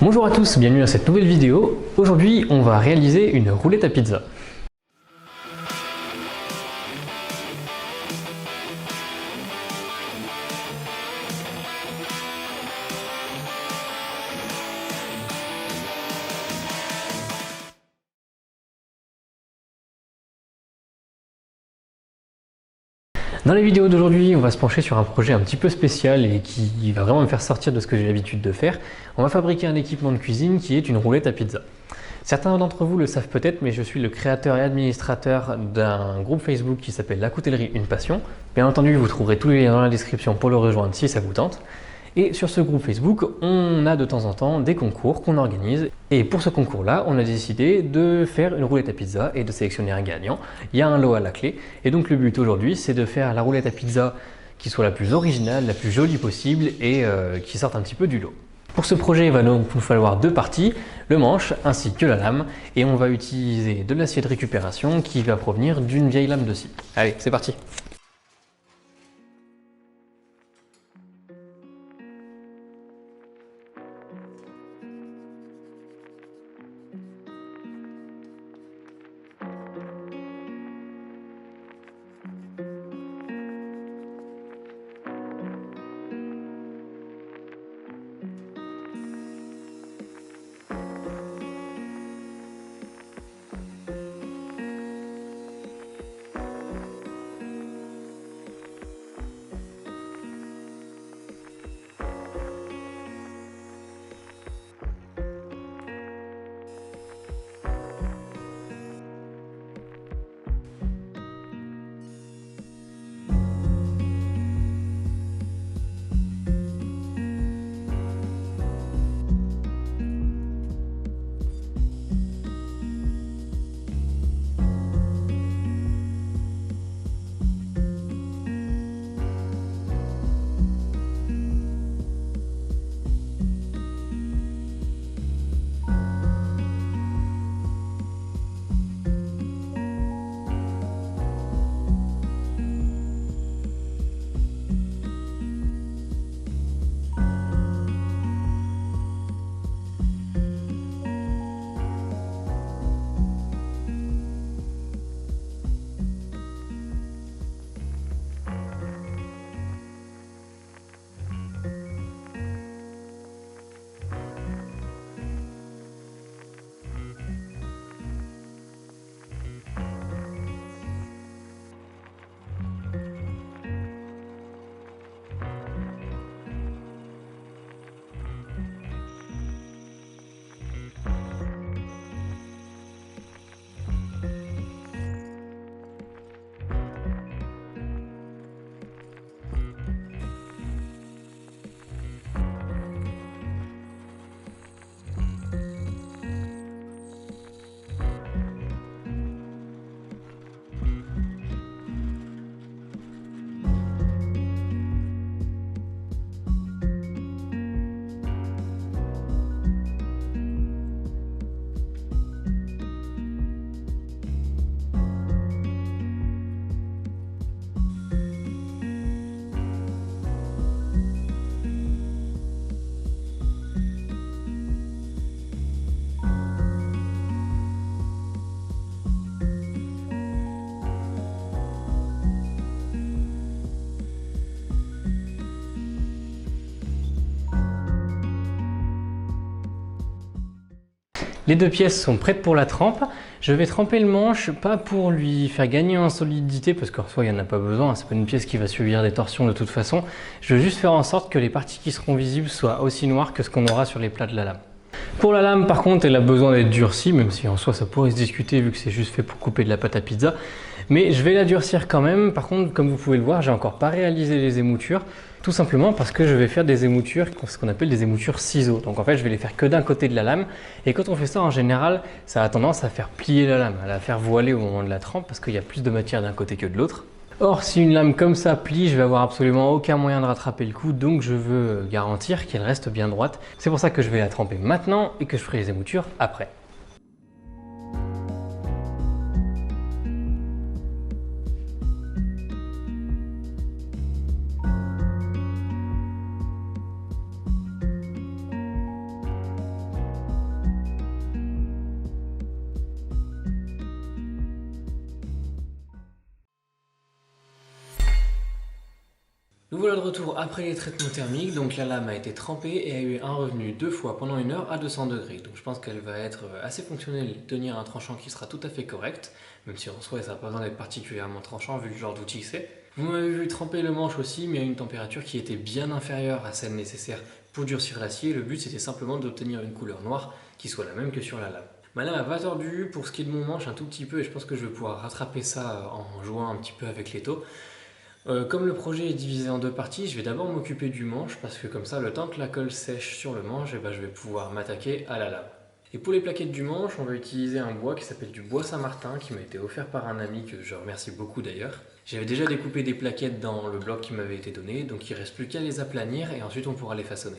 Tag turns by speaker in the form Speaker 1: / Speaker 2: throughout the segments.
Speaker 1: Bonjour à tous, bienvenue à cette nouvelle vidéo. Aujourd'hui, on va réaliser une roulette à pizza. Dans la vidéo d'aujourd'hui, on va se pencher sur un projet un petit peu spécial et qui va vraiment me faire sortir de ce que j'ai l'habitude de faire. On va fabriquer un équipement de cuisine qui est une roulette à pizza. Certains d'entre vous le savent peut-être, mais je suis le créateur et administrateur d'un groupe Facebook qui s'appelle La Coutellerie Une Passion. Bien entendu, vous trouverez tous les liens dans la description pour le rejoindre si ça vous tente. Et sur ce groupe Facebook, on a de temps en temps des concours qu'on organise. Et pour ce concours-là, on a décidé de faire une roulette à pizza et de sélectionner un gagnant. Il y a un lot à la clé. Et donc le but aujourd'hui, c'est de faire la roulette à pizza qui soit la plus originale, la plus jolie possible et qui sorte un petit peu du lot. Pour ce projet, il va donc nous falloir deux parties, le manche ainsi que la lame. Et on va utiliser de l'acier de récupération qui va provenir d'une vieille lame de scie. Allez, c'est parti! Les deux pièces sont prêtes pour la trempe. Je vais tremper le manche, pas pour lui faire gagner en solidité, parce qu'en soi il n'y en a pas besoin, c'est pas une pièce qui va subir des torsions de toute façon. Je veux juste faire en sorte que les parties qui seront visibles soient aussi noires que ce qu'on aura sur les plats de la lame. Pour la lame par contre, elle a besoin d'être durcie, même si en soi ça pourrait se discuter vu que c'est juste fait pour couper de la pâte à pizza. Mais je vais la durcir quand même. Par contre, comme vous pouvez le voir, j'ai encore pas réalisé les émoutures. Tout simplement parce que je vais faire des émoutures, ce qu'on appelle des émoutures ciseaux. Donc en fait, je vais les faire que d'un côté de la lame. Et quand on fait ça, en général, ça a tendance à faire plier la lame, à la faire voiler au moment de la trempe parce qu'il y a plus de matière d'un côté que de l'autre. Or, si une lame comme ça plie, je vais avoir absolument aucun moyen de rattraper le coup, donc je veux garantir qu'elle reste bien droite. C'est pour ça que je vais la tremper maintenant et que je ferai les émoutures après. Nous voilà de retour après les traitements thermiques, donc la lame a été trempée et a eu un revenu 2 fois pendant 1 heure à 200 degrés. Donc je pense qu'elle va être assez fonctionnelle, tenir un tranchant qui sera tout à fait correct, même si en soi ça n'a pas besoin d'être particulièrement tranchant vu le genre d'outil que c'est. Vous m'avez vu tremper le manche aussi, mais à une température qui était bien inférieure à celle nécessaire pour durcir l'acier. Le but c'était simplement d'obtenir une couleur noire qui soit la même que sur la lame. Ma lame va tordue pour ce qui est de mon manche un tout petit peu et je pense que je vais pouvoir rattraper ça en jouant un petit peu avec l'étau. Comme le projet est divisé en 2 parties, je vais d'abord m'occuper du manche parce que comme ça, le temps que la colle sèche sur le manche, je vais pouvoir m'attaquer à la lame. Et pour les plaquettes du manche, on va utiliser un bois qui s'appelle du bois Saint-Martin qui m'a été offert par un ami que je remercie beaucoup d'ailleurs. J'avais déjà découpé des plaquettes dans le bloc qui m'avait été donné, donc il ne reste plus qu'à les aplanir et ensuite on pourra les façonner.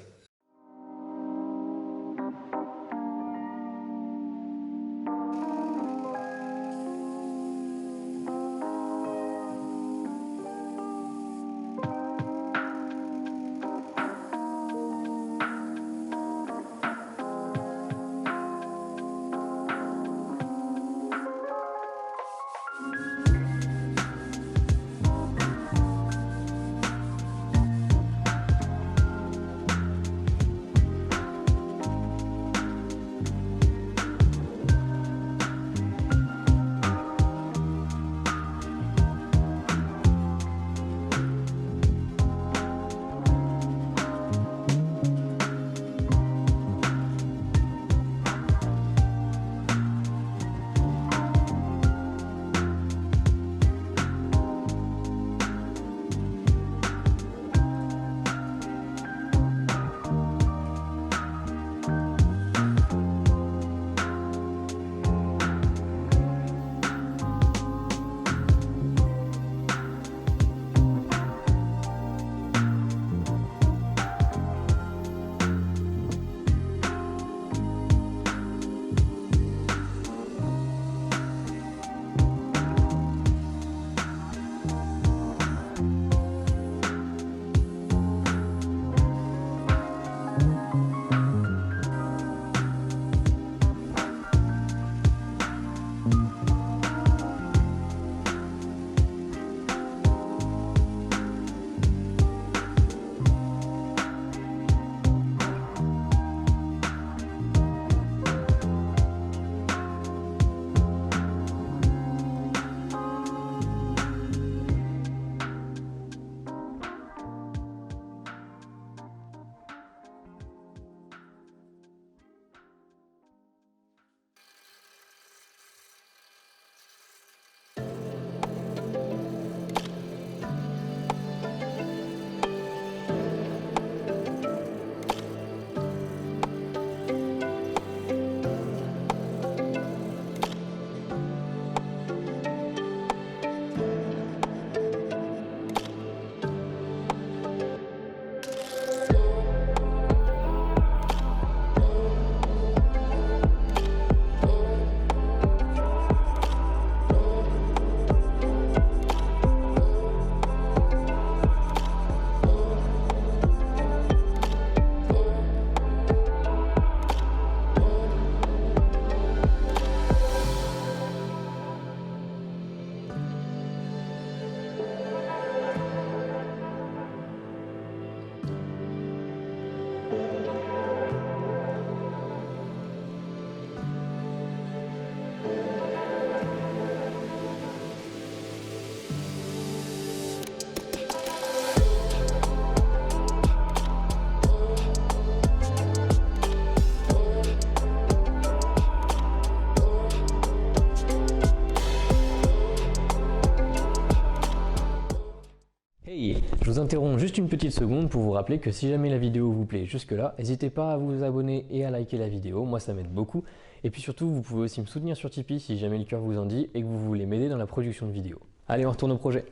Speaker 1: Je vous interromps juste une petite seconde pour vous rappeler que si jamais la vidéo vous plaît jusque-là, n'hésitez pas à vous abonner et à liker la vidéo, moi ça m'aide beaucoup. Et puis surtout, vous pouvez aussi me soutenir sur Tipeee si jamais le cœur vous en dit et que vous voulez m'aider dans la production de vidéos. Allez, on retourne au projet.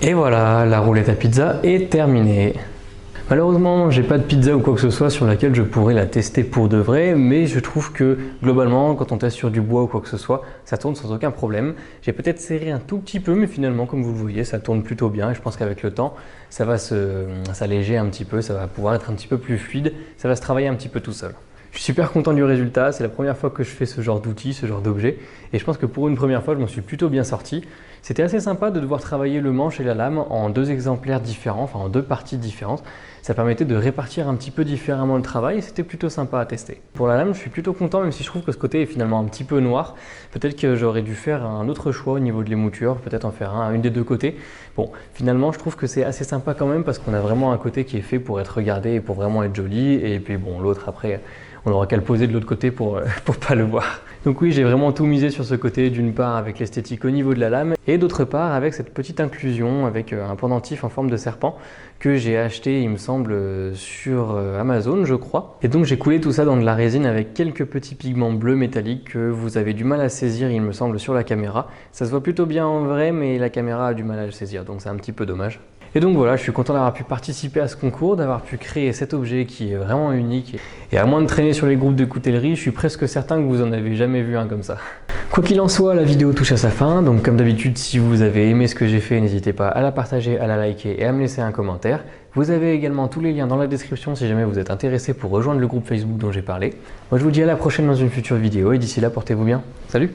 Speaker 1: Et voilà, la roulette à pizza est terminée. Malheureusement, j'ai pas de pizza ou quoi que ce soit sur laquelle je pourrais la tester pour de vrai, mais je trouve que globalement, quand on teste sur du bois ou quoi que ce soit, ça tourne sans aucun problème. J'ai peut-être serré un tout petit peu, mais finalement, comme vous le voyez, ça tourne plutôt bien et je pense qu'avec le temps, ça va s'alléger un petit peu, ça va pouvoir être un petit peu plus fluide, ça va se travailler un petit peu tout seul. Je suis super content du résultat, c'est la première fois que je fais ce genre d'outil, ce genre d'objet, et je pense que pour une première fois, je m'en suis plutôt bien sorti. C'était assez sympa de devoir travailler le manche et la lame en deux exemplaires différents, enfin en deux parties différentes. Ça permettait de répartir un petit peu différemment le travail et c'était plutôt sympa à tester. Pour la lame, je suis plutôt content, même si je trouve que ce côté est finalement un petit peu noir. Peut-être que j'aurais dû faire un autre choix au niveau de l'émouture, peut-être en faire un à une des deux côtés. Bon, finalement, je trouve que c'est assez sympa quand même parce qu'on a vraiment un côté qui est fait pour être regardé et pour vraiment être joli. Et puis bon, l'autre après, on aura qu'à le poser de l'autre côté pour pas le voir. Donc oui, j'ai vraiment tout misé sur ce côté, d'une part avec l'esthétique au niveau de la lame et d'autre part avec cette petite inclusion avec un pendentif en forme de serpent que j'ai acheté, il me semble, sur Amazon, je crois. Et donc j'ai coulé tout ça dans de la résine avec quelques petits pigments bleus métalliques que vous avez du mal à saisir, il me semble, sur la caméra. Ça se voit plutôt bien en vrai, mais la caméra a du mal à le saisir, donc c'est un petit peu dommage. Et donc voilà, je suis content d'avoir pu participer à ce concours, d'avoir pu créer cet objet qui est vraiment unique. Et à moins de traîner sur les groupes de coutellerie, je suis presque certain que vous en avez jamais vu un comme ça. Quoi qu'il en soit, la vidéo touche à sa fin, donc comme d'habitude, si vous avez aimé ce que j'ai fait, n'hésitez pas à la partager, à la liker et à me laisser un commentaire. Vous avez également tous les liens dans la description si jamais vous êtes intéressé pour rejoindre le groupe Facebook dont j'ai parlé. Moi je vous dis à la prochaine dans une future vidéo et d'ici là, portez-vous bien. Salut!